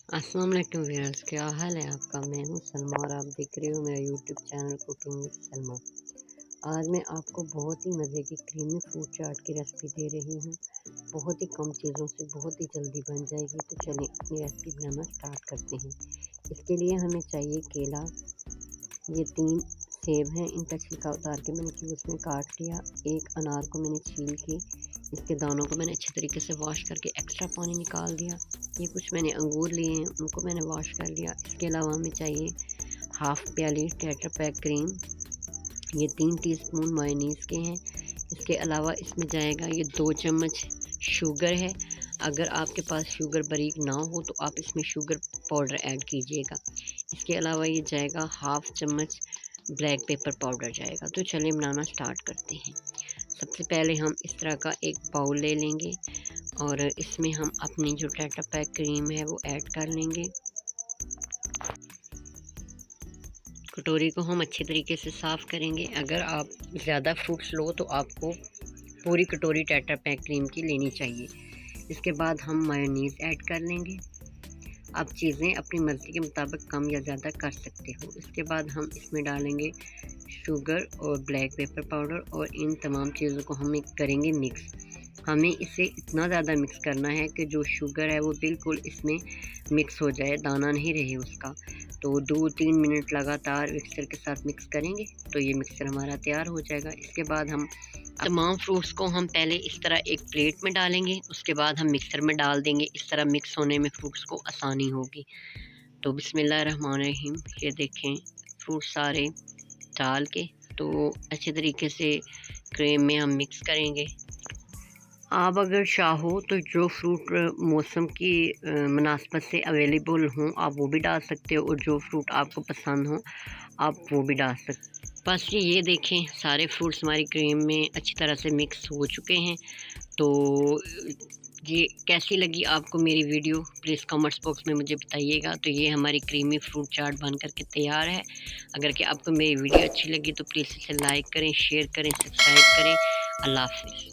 अस्सलाम वालेकुम व्यूअर्स, क्या हाल है आपका। मैं हूं सलमा और आप देख रहे हो मेरा YouTube channel cooking with Salma. आज मैं आपको बहुत ही मज़े की क्रीमी फ्रूट चाट की रेसिपी दे रही हूं। बहुत ही कम चीज़ों से बहुत ही जल्दी बन जाएगी। तो चलें अपनी रेसिपी बनाना स्टार्ट करते हैं। इसके लिए हमें चाहिए केला, ये 3 सेब हैं, इनका छिलका उतार के मैंने क्यूब्स में काट लिया। एक अनार को मैंने छील के इसके दानों को मैंने अच्छे तरीके से वॉश करके एक्स्ट्रा पानी निकाल दिया। ये कुछ मैंने अंगूर लिए हैं, उनको मैंने वॉश कर लिया। इसके अलावा हमें चाहिए हाफ़ प्याली टेट्रा पैक क्रीम, ये 3 टीस्पून मायोनीज़ के हैं। इसके अलावा इसमें जाएगा ये 2 चम्मच शुगर है। अगर आपके पास शुगर बारीक ना हो तो आप इसमें शुगर पाउडर ऐड कीजिएगा। इसके अलावा ये जाएगा हाफ़ चम्मच ब्लैक पेपर पाउडर जाएगा। तो चलिए बनाना स्टार्ट करते हैं। सबसे पहले हम इस तरह का एक बाउल ले लेंगे और इसमें हम अपनी जो टेट्रा पैक क्रीम है वो ऐड कर लेंगे। कटोरी को हम अच्छे तरीके से साफ़ करेंगे। अगर आप ज़्यादा फ्रूट्स लो तो आपको पूरी कटोरी टेट्रा पैक क्रीम की लेनी चाहिए। इसके बाद हम मायोनीज़ ऐड कर लेंगे। आप चीज़ें अपनी मर्ज़ी के मुताबिक कम या ज़्यादा कर सकते हो। इसके बाद हम इसमें डालेंगे शुगर और ब्लैक पेपर पाउडर और इन तमाम चीज़ों को हम करेंगे मिक्स। हमें इसे इतना ज़्यादा मिक्स करना है कि जो शुगर है वो बिल्कुल इसमें मिक्स हो जाए, दाना नहीं रहे उसका। तो 2-3 मिनट लगातार मिक्सर के साथ मिक्स करेंगे तो ये मिक्सर हमारा तैयार हो जाएगा। इसके बाद हम तमाम फ्रूट्स को हम पहले इस तरह एक प्लेट में डालेंगे, उसके बाद हम मिक्सर में डाल देंगे। इस तरह मिक्स होने में फ्रूट्स को आसानी होगी। तो बिस्मिल्लाहिर्रहमानिर्रहीम, ये देखें फ्रूट सारे डाल के तो अच्छे तरीके से क्रीम में हम मिक्स करेंगे। आप अगर चाहो तो जो फ्रूट मौसम की मुनासबत से अवेलेबल हों आप वो भी डाल सकते हो, और जो फ्रूट आपको पसंद हो आप वो भी डाल सकते। बस ये देखें सारे फ्रूट्स हमारी क्रीम में अच्छी तरह से मिक्स हो चुके हैं। तो ये कैसी लगी आपको मेरी वीडियो, प्लीज़ कमेंट्स बॉक्स में मुझे बताइएगा। तो ये हमारी क्रीमी फ्रूट चाट बन कर के तैयार है। अगर कि आपको मेरी वीडियो अच्छी लगी तो प्लीज़ इसे लाइक करें, शेयर करें, सब्सक्राइब करें। अल्लाह हाफ़िज़।